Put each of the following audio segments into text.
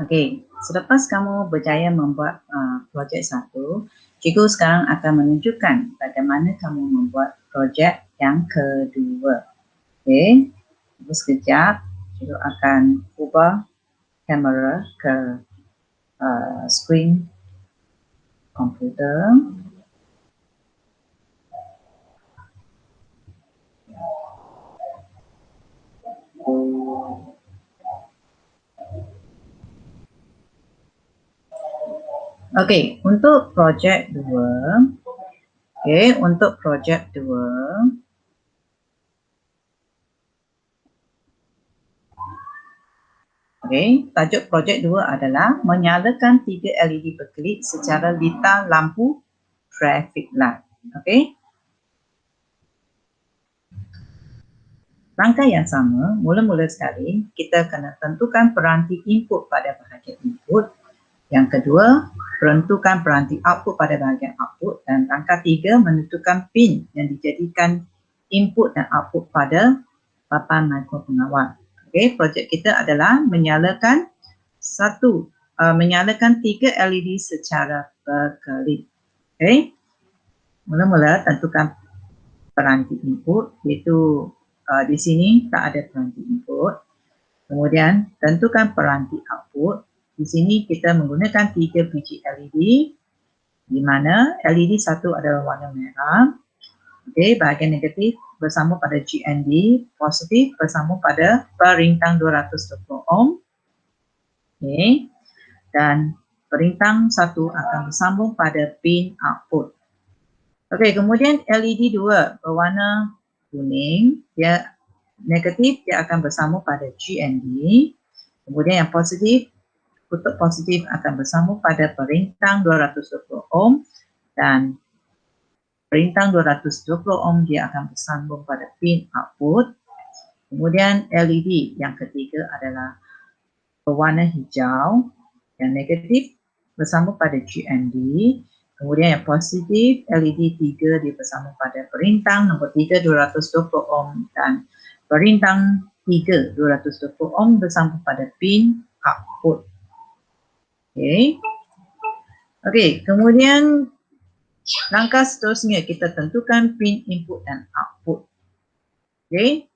Okey, selepas kamu berjaya membuat projek 1, cikgu sekarang akan menunjukkan bagaimana kamu membuat projek yang kedua. Okey, tunggu sekejap, cikgu akan ubah kamera ke skrin komputer. Okey, untuk projek 2, untuk projek 2, tajuk projek 2 adalah menyalakan 3 LED berkelip secara litar lampu traffic light. Okey. Rangka yang sama, mula-mula sekali, kita kena tentukan peranti input pada bahagian input. Yang kedua, peruntukan peranti output pada bahagian output. Dan rangka 3, menentukan pin yang dijadikan input dan output pada papan mikropengawal. Okey, projek kita adalah menyalakan 3 LED secara berkelip. Okey, mula-mula tentukan peranti input, iaitu di sini tak ada peranti input. Kemudian tentukan peranti output. Di sini kita menggunakan 3 biji LED, di mana LED 1 adalah warna merah. Okey, bahagian negatif bersambung pada GND, positif bersambung pada perintang 220 ohm. Okey, dan perintang 1 akan bersambung pada pin output. Okey, kemudian LED 2 berwarna kuning, dia negatif, dia akan bersambung pada GND. Kemudian yang positif, kutub positif akan bersambung pada perintang 220 ohm dan perintang 220 ohm dia akan bersambung pada pin output. Kemudian LED yang ketiga adalah berwarna hijau, yang negatif bersambung pada GND. Kemudian yang positif, LED 3 dia bersambung pada perintang nombor 3 220 ohm dan perintang 3 220 ohm bersambung pada pin output. Okey. Okey, kemudian langkah seterusnya kita tentukan pin input dan output. Okey.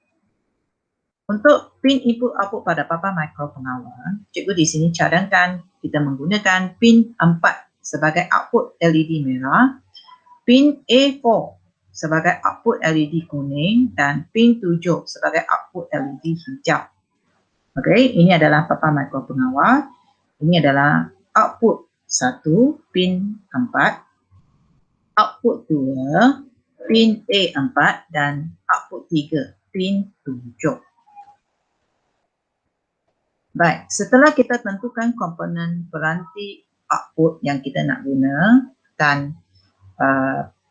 Untuk pin input output pada papan mikropengawal, cikgu di sini cadangkan kita menggunakan pin 4 sebagai output LED merah, pin A4 sebagai output LED kuning dan pin 7 sebagai output LED hijau. Okey, ini adalah papan mikropengawal. Ini adalah output 1 pin 4, output 2 pin A4 dan output 3 pin 7. Baik, setelah kita tentukan komponen peranti output yang kita nak guna dan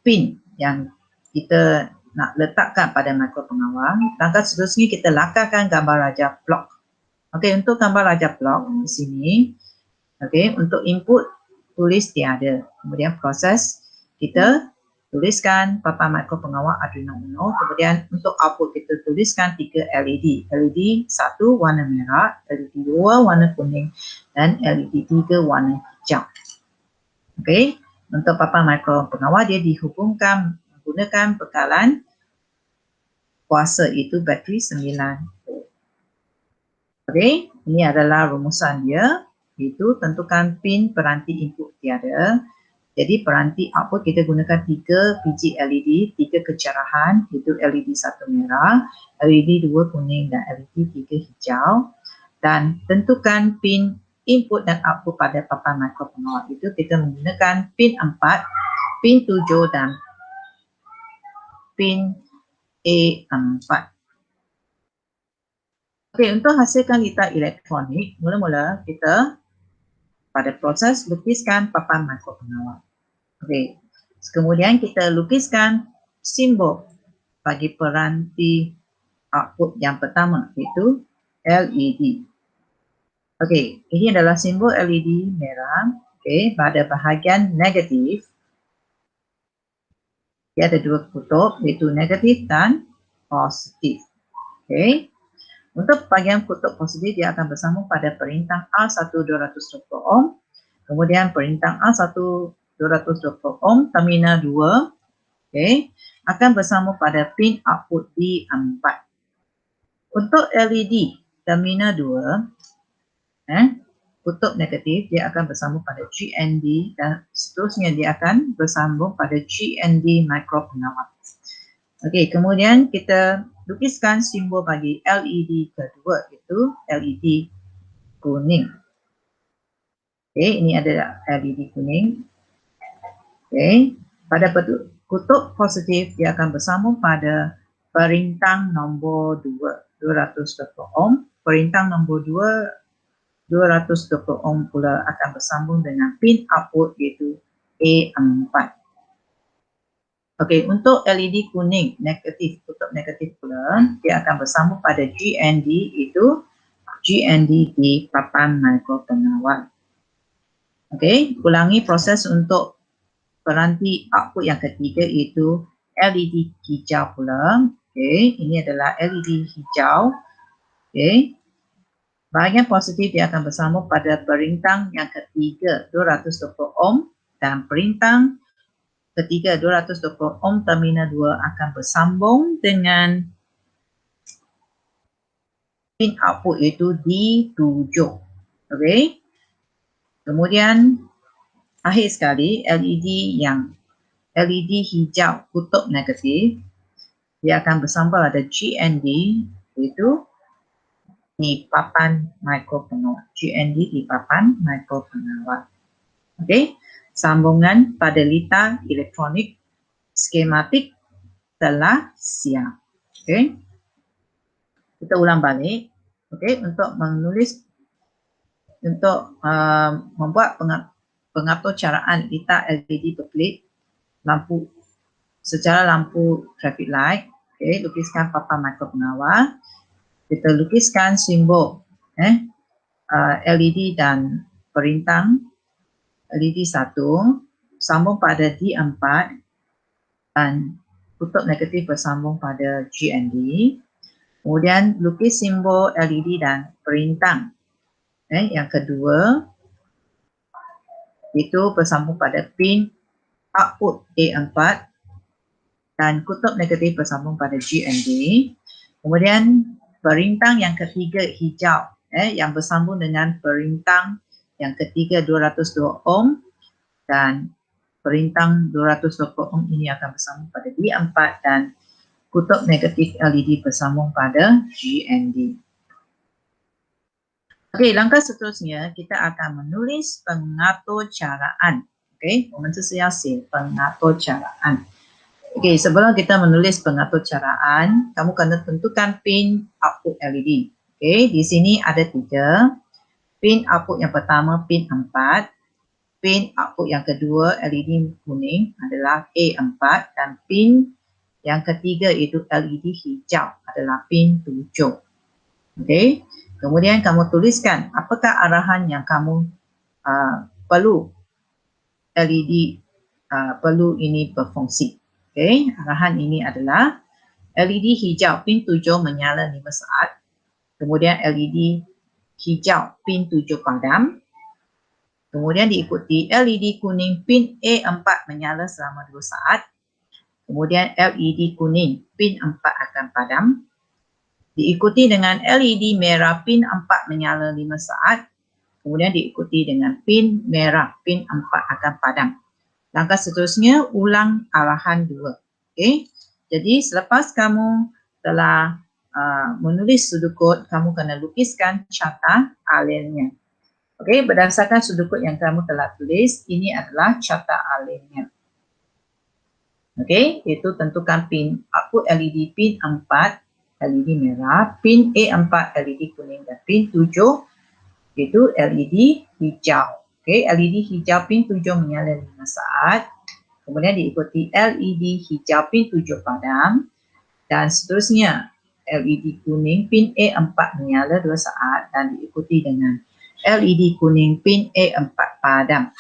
pin yang kita nak letakkan pada mikropengawal, langkah seterusnya kita lakarkan gambar raja blok. Okey, untuk gambar raja blok di sini, okey, untuk input tulis tiada. Kemudian proses kita tuliskan papan mikropengawal Arduino Uno. Kemudian untuk output kita tuliskan 3 LED. LED 1 warna merah, LED 2 warna kuning dan LED 3 warna hijau. Okey, untuk papan mikropengawal dia dihubungkan menggunakan bekalan kuasa, itu bateri 9 volt. Okey, ini adalah rumusan dia, iaitu tentukan pin peranti input tiada. Jadi peranti output kita gunakan 3 biji LED, 3 kecerahan, iaitu LED 1 merah, LED 2 kuning dan LED 3 hijau. Dan tentukan pin input dan output pada papan mikropengawal itu kita menggunakan pin 4, pin 7 dan pin A4. Okey, untuk hasilkan litar elektronik, mula-mula kita pada proses lukiskan papan mikropengawal. Okey, kemudian kita lukiskan simbol bagi peranti output yang pertama, iaitu LED. Okey, ini adalah simbol LED merah. Okey, pada bahagian negatif, dia ada 2 kutub, iaitu negatif dan positif. Okey, Untuk bahagian kutub positif, dia akan bersambung pada perintah A1 220 ohm, kemudian perintah A1 220 ohm terminal 2, okay, akan bersambung pada pin output D4. Untuk LED terminal 2, kutub negatif, dia akan bersambung pada GND dan seterusnya dia akan bersambung pada GND mikropengawal. Okey, kemudian kita lukiskan simbol bagi LED kedua, iaitu LED kuning. Okey, ini ada LED kuning. Okey, pada kutub positif dia akan bersambung pada perintang nombor 2, 220 ohm. Perintang nombor 2, 220 ohm pula akan bersambung dengan pin output iaitu A4. Okey, untuk LED kuning negatif, kutub negatif pula, dia akan bersambung pada GND, iaitu GND di papan mikropengawal. Okey, ulangi proses untuk peranti output yang ketiga, iaitu LED hijau pula. Okey, ini adalah LED hijau. Okey, bahagian positif dia akan bersambung pada perintang yang ketiga 220 ohm dan perintang ketiga 220 ohm terminal 2 akan bersambung dengan pin output iaitu D7. Okey. Kemudian akhir sekali LED hijau kutub negatif, dia akan bersambung pada GND iaitu di papan mikropengawal. GND di papan mikropengawal. Okey. Sambungan pada litar elektronik skematik telah siap. Okey. Kita ulang balik. Okey, untuk membuat pengatur caraan litar LED berkelip lampu secara lampu traffic light. Okey, lukiskan papan mikropengawal. Kita lukiskan simbol LED dan perintang LED 1 sambung pada D4 dan kutub negatif bersambung pada GND. Kemudian lukis simbol LED dan perintang yang kedua itu bersambung pada pin output A4 dan kutub negatif bersambung pada GND. Kemudian perintang yang ketiga hijau yang bersambung dengan perintang yang ketiga 202 ohm dan perintang 220 ohm ini akan bersambung pada D4 dan kutub negatif LED bersambung pada GND. Okey, langkah seterusnya kita akan menulis pengatur caraan. Okey, 我们这是要写 pengatur caraan. Okey, sebelum kita menulis pengatur caraan, kamu kena tentukan pin output LED. Okey, di sini ada 3. Pin output yang pertama pin 4. Pin output yang kedua LED kuning adalah A4 dan pin yang ketiga iaitu LED hijau adalah pin 7. Okey. Kemudian kamu tuliskan apakah arahan yang kamu perlu LED perlu ini berfungsi. Okey, arahan ini adalah LED hijau pin 7 menyala 5 saat. Kemudian LED hijau pin 7 padam. Kemudian diikuti LED kuning pin A4 menyala selama 2 saat. Kemudian LED kuning pin 4 akan padam. Diikuti dengan LED merah pin 4 menyala 5 saat. Kemudian diikuti dengan pin merah pin 4 akan padam. Langkah seterusnya ulang arahan 2. Okey. Jadi selepas kamu telah menulis sudut kod, kamu kena lukiskan carta alirnya. Okey, berdasarkan sudut kod yang kamu telah tulis, ini adalah carta alirnya. Okey, iaitu tentukan pin output LED pin 4 LED merah, pin A4 LED kuning dan pin 7 itu LED hijau. Okey, LED hijau pin 7 menyala 5 saat. Kemudian diikuti LED hijau pin 7 padam dan seterusnya LED kuning pin A4 menyala 2 saat dan diikuti dengan LED kuning pin A4 padam.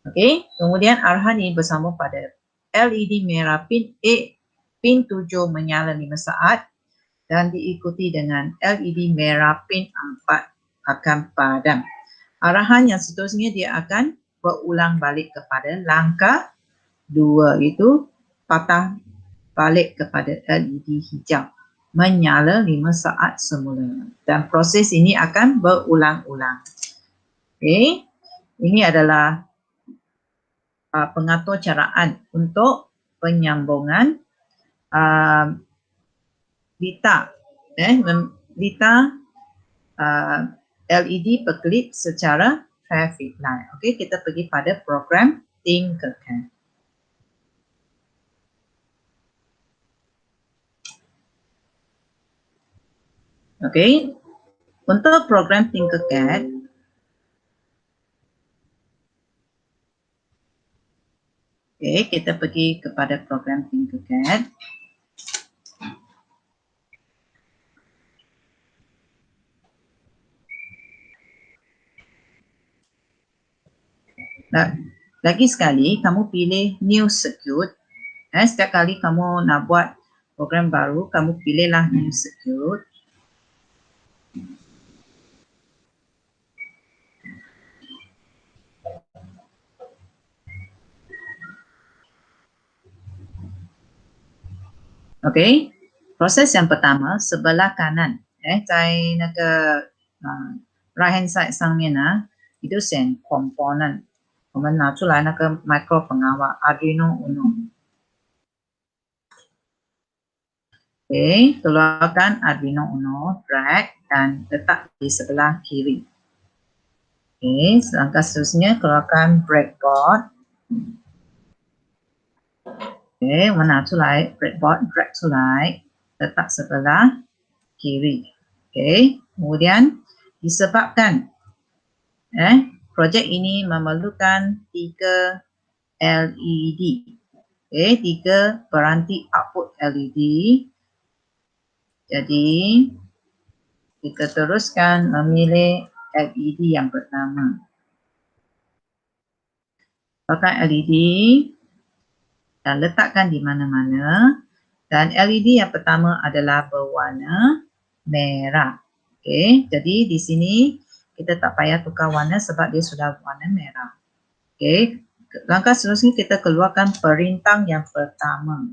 Okey, kemudian arahan ini bersambung pada LED merah pin 7 menyala 5 saat dan diikuti dengan LED merah pin 4 akan padam. Arahan yang seterusnya dia akan berulang balik kepada langkah 2, itu patah balik kepada LED hijau, menyala 5 saat semula, dan proses ini akan berulang-ulang. Okey, ini adalah pengatur caraan untuk penyambungan lita LED berkelip secara traffic light. Okey, kita pergi pada program Tinkercad. Okey, untuk program Tinkercad, okey, kita pergi kepada program Tinkercad. Lagi sekali, kamu pilih New Circuit. Setiap kali kamu nak buat program baru, kamu pilihlah New Circuit. Okey, proses yang pertama sebelah kanan, 在那个right hand side 上面呢，你就选 component， 我们拿出来那个 micro pengawal Arduino Uno。Okey, keluarkan Arduino Uno, drag dan letak di sebelah kiri. Okey, langkah seterusnya keluarkan breadboard. Okey, 我们拿出来 breadboard, drag 出来， letak sebelah kiri. Okey, kemudian disebabkan projek ini memerlukan 3 LED. Okey, 3 peranti output LED. Jadi kita teruskan memilih LED yang pertama. Pakai LED dan letakkan di mana-mana, dan LED yang pertama adalah berwarna merah. Okey, jadi di sini kita tak payah tukar warna sebab dia sudah warna merah. Okey, langkah seterusnya kita keluarkan perintah yang pertama.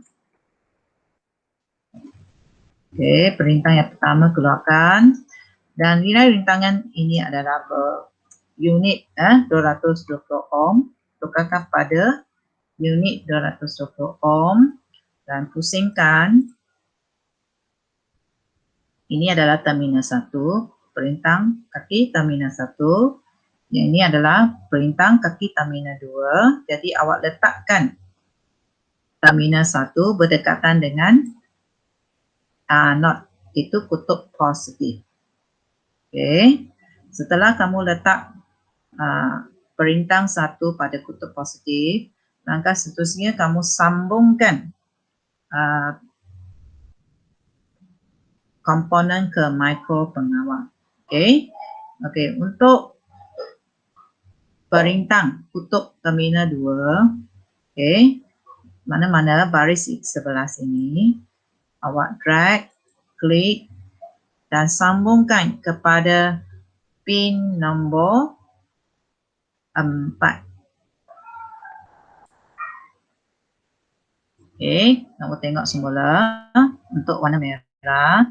Okey, perintah yang pertama keluarkan, dan nilai rintangan ini adalah unit 220 ohm. Tukarkan pada unit 220 ohm dan pusingkan. Ini adalah terminal 1, perintah kaki terminal 1. Yang ini adalah perintah kaki terminal 2. Jadi awak letakkan terminal 1 berdekatan dengan not, itu kutub positif. Okey, setelah kamu letak perintah 1 pada kutub positif, langkah seterusnya kamu sambungkan komponen ke micro pengawal. Okey, untuk perintah kutub terminal 2, okey, mana-mana baris sebelah sini, awak drag, klik dan sambungkan kepada pin nombor 4. Okey, kamu tengok semula untuk warna merah.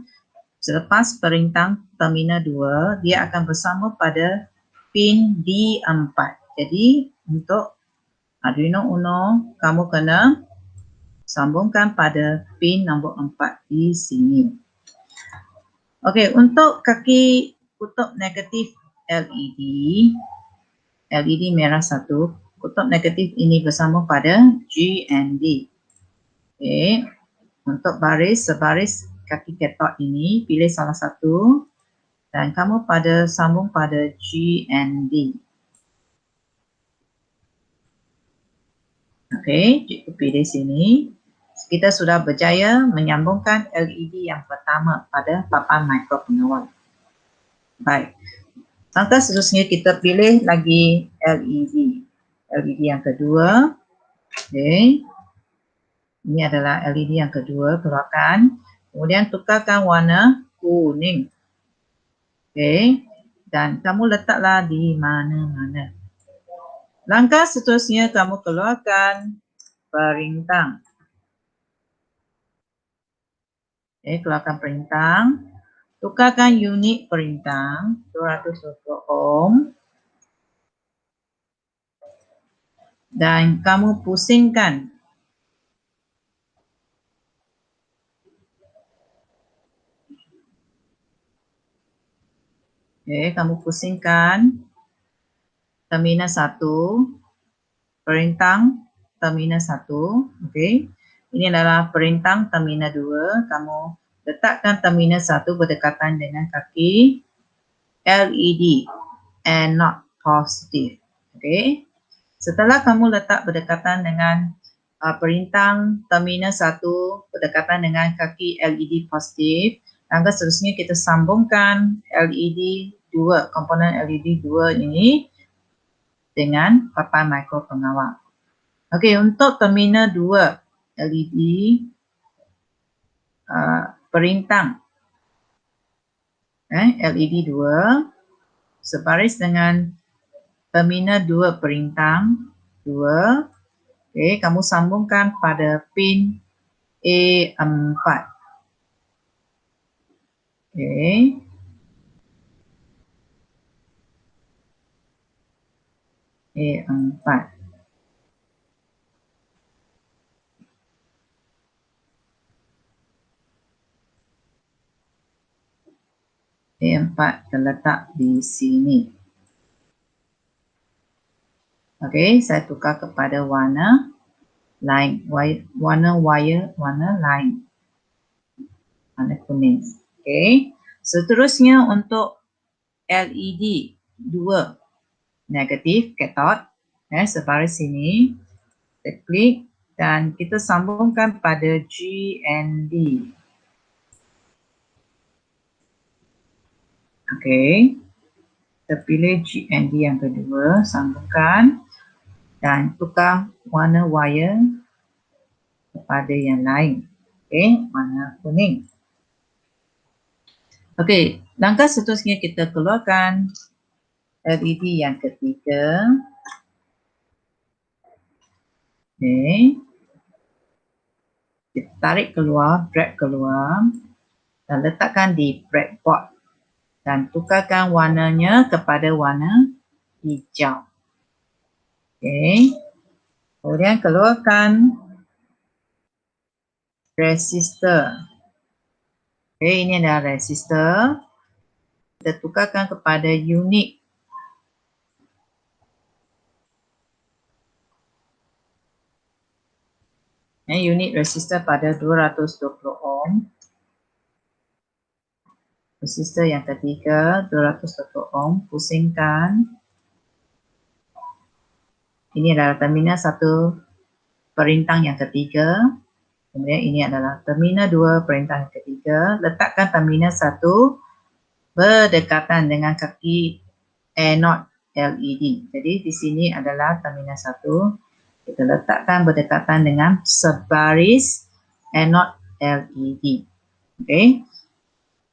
Selepas perintah terminal 2, dia akan bersambung pada pin D4. Jadi untuk Arduino Uno, kamu kena sambungkan pada pin nombor 4 di sini. Okey, untuk kaki kutub negatif LED merah 1, kutub negatif ini bersambung pada GND. Okey, untuk sebaris kaki katot ini, pilih salah satu dan kamu sambung pada GND. Okey, cikgu pilih sini. Kita sudah berjaya menyambungkan LED yang pertama pada papan micro pengawal. Baik, langkah seterusnya kita pilih lagi LED yang kedua. Okey, ini adalah LED yang kedua, keluarkan. Kemudian tukarkan warna kuning. Okey. Dan kamu letaklah di mana-mana. Langkah seterusnya kamu keluarkan perintang. Okey, keluarkan perintang. Tukarkan unit perintang 220 ohm. Dan kamu pusingkan. Okey, kamu pusingkan terminal 1, perintang terminal 1, okey. Ini adalah perintang terminal 2, kamu letakkan terminal 1 berdekatan dengan kaki LED and not positive. Okey. Setelah kamu letak berdekatan dengan perintang terminal 1 berdekatan dengan kaki LED positif, langkah seterusnya kita sambungkan LED 2, komponen LED 2 ini dengan papan mikro pengawal. Okey, untuk terminal 2 LED perintang LED 2 sebaris dengan terminal 2 perintang 2. Okey, kamu sambungkan pada pin A4. Okey. A4. A4 terletak di sini. Okey, saya tukar kepada warna line, warna wire, warna line, warna kuning. Okey, seterusnya untuk LED 2 negatif cathode, sebaris sini, kita klik dan kita sambungkan pada GND. Okey, kita pilih GND yang kedua, sambungkan dan tukar warna wire kepada yang lain. Okey, warna kuning. Okey, langkah seterusnya kita keluarkan LED yang ketiga. Okey. Kita tarik keluar, drag keluar dan letakkan di breadboard dan tukarkan warnanya kepada warna hijau. Okey. Kemudian keluarkan resistor. Okey, ini adalah resistor. Kita tukarkan kepada unit. Unit resistor pada 220 ohm. Resistor yang ketiga 220 ohm, pusingkan. Ini adalah terminal 1 perintang yang ketiga. Kemudian ini adalah terminal 2 perintang yang ketiga. Letakkan terminal 1 berdekatan dengan kaki anode LED. Jadi di sini adalah terminal 1. Kita letakkan berdekatan dengan sebaris anode LED. Okey.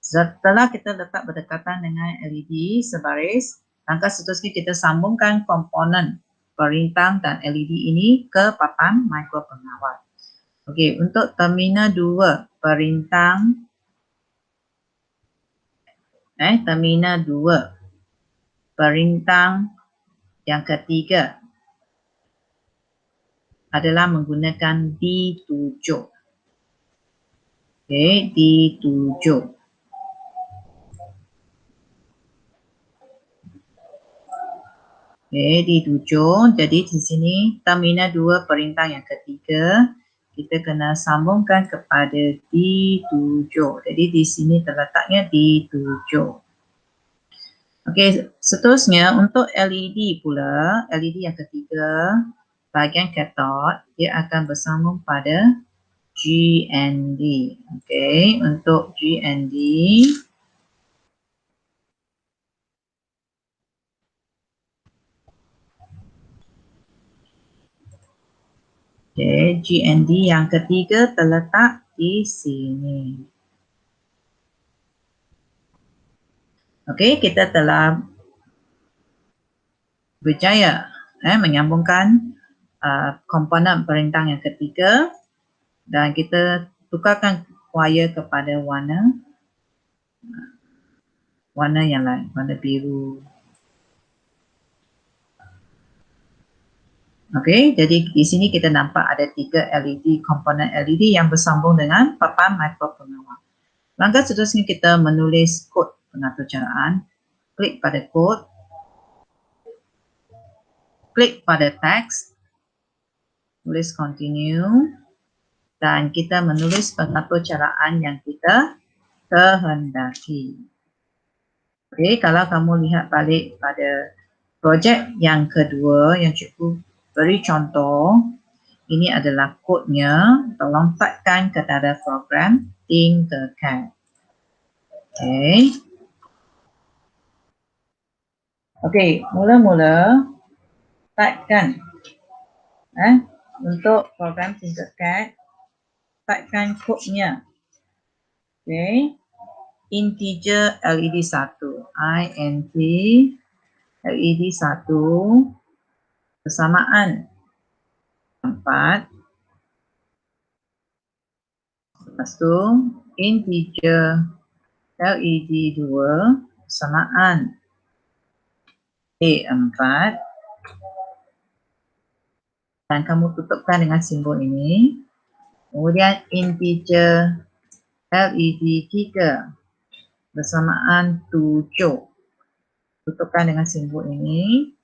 Setelah kita letak berdekatan dengan LED sebaris, langkah seterusnya kita sambungkan komponen perintang dan LED ini ke papan mikro pengawal. Okey, untuk terminal 2 perintang, terminal 2 perintang yang ketiga adalah menggunakan D7. Okey, D7. Okey, D7. Jadi di sini terminal 2 perintang yang ketiga kita kena sambungkan kepada D7. Jadi di sini terletaknya D7. Okey, seterusnya untuk LED pula, LED yang ketiga bahagian cathode dia akan bersambung pada GND. Okey, untuk GND GND yang ketiga terletak di sini. Okey, kita telah berjaya menyambungkan komponen perintah yang ketiga dan kita tukarkan wire kepada warna yang lain, warna biru. Okey, jadi di sini kita nampak ada 3 LED, komponen LED yang bersambung dengan papan mikropengawal. Langkah seterusnya kita menulis kod pengaturcaraan. Klik pada kod, klik pada teks, tulis continue dan kita menulis pengaturcaraan yang kita kehendaki. Okey, kalau kamu lihat balik pada projek yang kedua yang cikgu beri contoh, ini adalah kodnya, tolong typekan kepada program Tinkercad. Okey. Okey, mula-mula typekan untuk program Tinkercad, typekan kodnya. Okey. Integer LED 1, int LED 1 persamaan 4, lepas tu integer LED 2 persamaan A4 dan kamu tutupkan dengan simbol ini. Kemudian integer LED 3 bersamaan 7, tutupkan dengan simbol ini.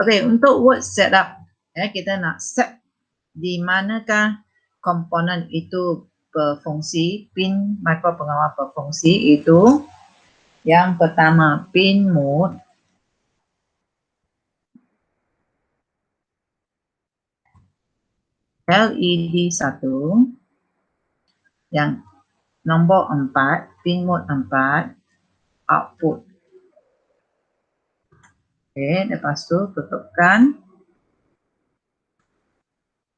Okey, untuk word setup kita nak set di manakah komponen itu berfungsi, pin mikropengawal berfungsi itu. Yang pertama pin mode, LED 1, yang nombor 4, pin mode 4, output. Okey, lepas tu tutupkan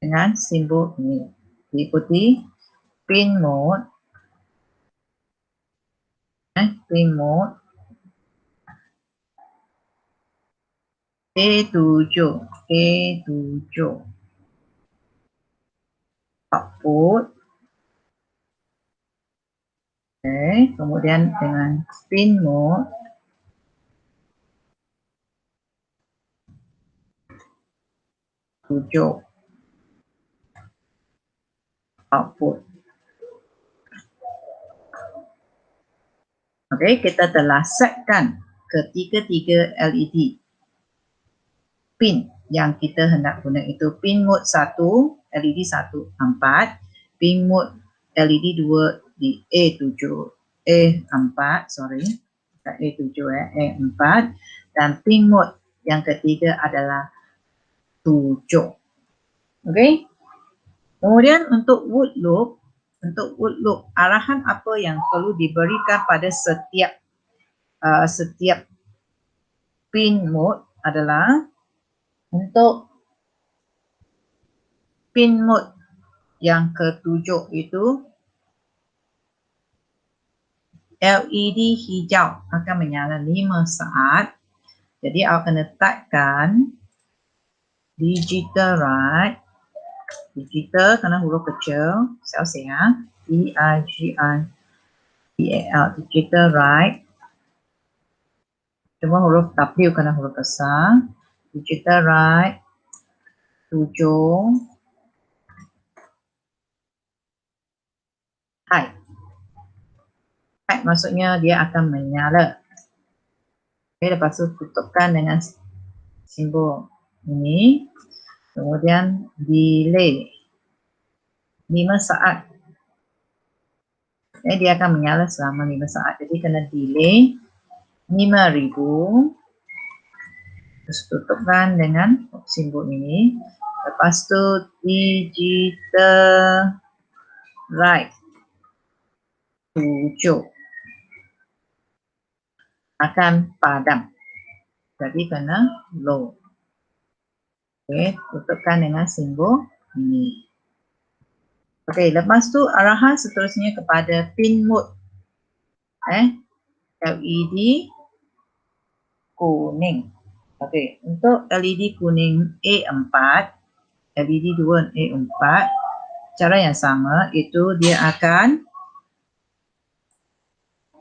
dengan simbol ini. Diikuti pin mode, pin mode A7, output. Okey, kemudian dengan pin mode output. Okey, kita telah setkan ketiga-tiga LED pin yang kita hendak guna itu. Pin mode 1, LED 1, 4. Pin mode LED 2 di A4, sorry. A7, A4. Dan pin mode yang ketiga adalah 7. Okey. Kemudian untuk wood loop, arahan apa yang perlu diberikan pada setiap pin mode adalah untuk pin mode yang ke-7 itu LED hijau akan menyala 5 saat. Jadi awak kena typekan digital right. Digital kena huruf kecil, saya DIGITAL, digital right. Cuma huruf W kena huruf besar. Digital right 7 high. High maksudnya dia akan menyala. Okay, lepas tu tutupkan dengan simbol ini. Kemudian delay 5 saat. Dia akan menyala selama 5 saat. Jadi kena delay 5,000. Terus tutupkan dengan simbol ini. Lepas tu digital right 7 akan padam. Jadi kena low. Okey, tutupkan dengan simbol ini. Okey, lepas tu arahan seterusnya kepada pin mode LED kuning. Okey, untuk LED kuning A4, LED 2 A4, cara yang sama itu dia akan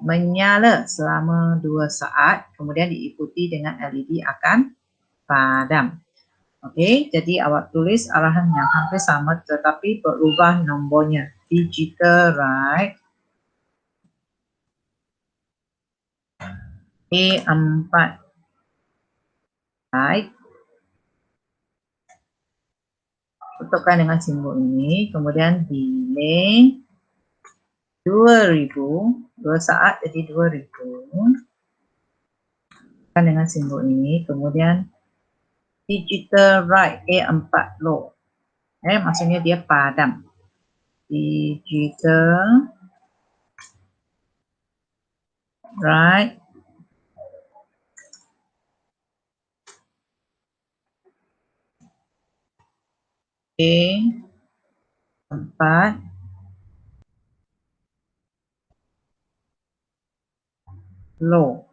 menyala selama 2 saat, kemudian diikuti dengan LED akan padam. Okey, jadi awak tulis arahan yang hampir sama tetapi berubah nombornya. Digital right A4 right, tutupkan dengan simbol ini, kemudian delay 2000, 2 saat jadi 2000, tutupkan dengan simbol ini, kemudian digital right A4 low, maksudnya dia padam. Digital right A4 low,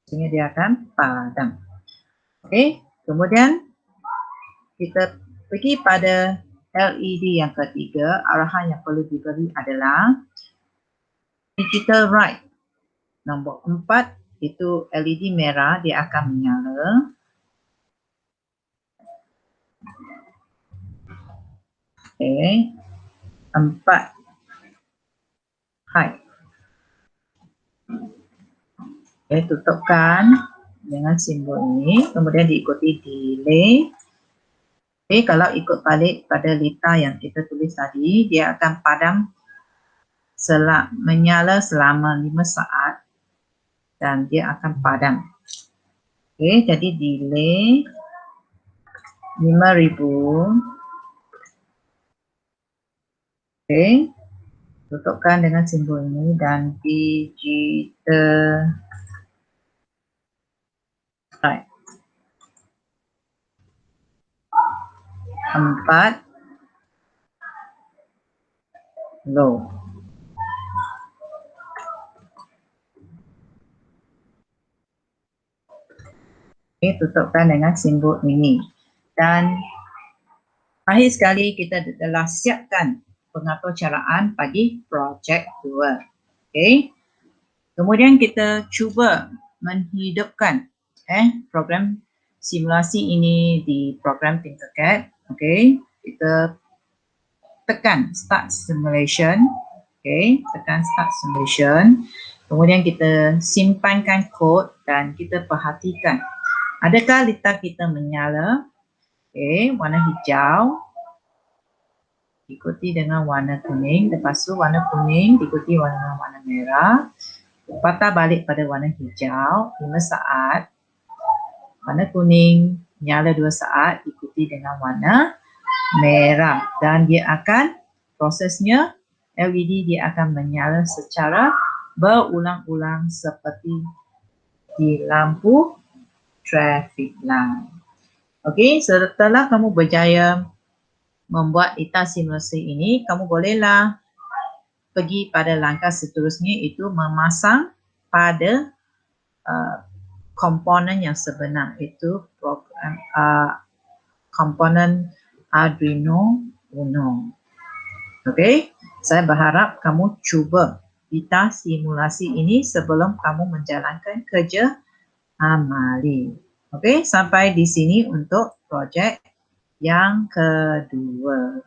maksudnya dia akan padam. Okey, kemudian kita pergi pada LED yang ketiga. Arahan yang perlu diberi adalah digital right nombor 4, itu LED merah dia akan menyala. Okey, 4 high. Okey, tutupkan dengan simbol ini, kemudian diikuti delay. Okey, kalau ikut balik pada lita yang kita tulis tadi, dia akan padam menyala selama 5 saat dan dia akan padam. Okey, jadi delay 5000. Okey, tutupkan dengan simbol ini dan digital right 4 low. Okey, tutupkan dengan simbol ini. Dan akhir sekali kita telah siapkan pengaturcaraan bagi projek 2. Okey. Kemudian kita cuba menghidupkan program simulasi ini di program Tinkercad. Okey, kita tekan start simulation. Okey, tekan start simulation. Kemudian kita simpankan kod dan kita perhatikan adakah lita kita menyala. Okey, warna hijau diikuti dengan warna kuning, lepas tu warna kuning diikuti warna merah. Patah balik pada warna hijau 5 saat. Warna kuning nyala 2 saat diikuti dengan warna merah dan dia akan prosesnya LED dia akan menyala secara berulang-ulang seperti di lampu traffic light. Okey, setelah kamu berjaya membuat lita simulasi ini, kamu bolehlah pergi pada langkah seterusnya, itu memasang pada komponen yang sebenar, itu program komponen Arduino Uno. Okey, saya berharap kamu cuba lita simulasi ini sebelum kamu menjalankan kerja amali. Okey, sampai di sini untuk projek yang kedua.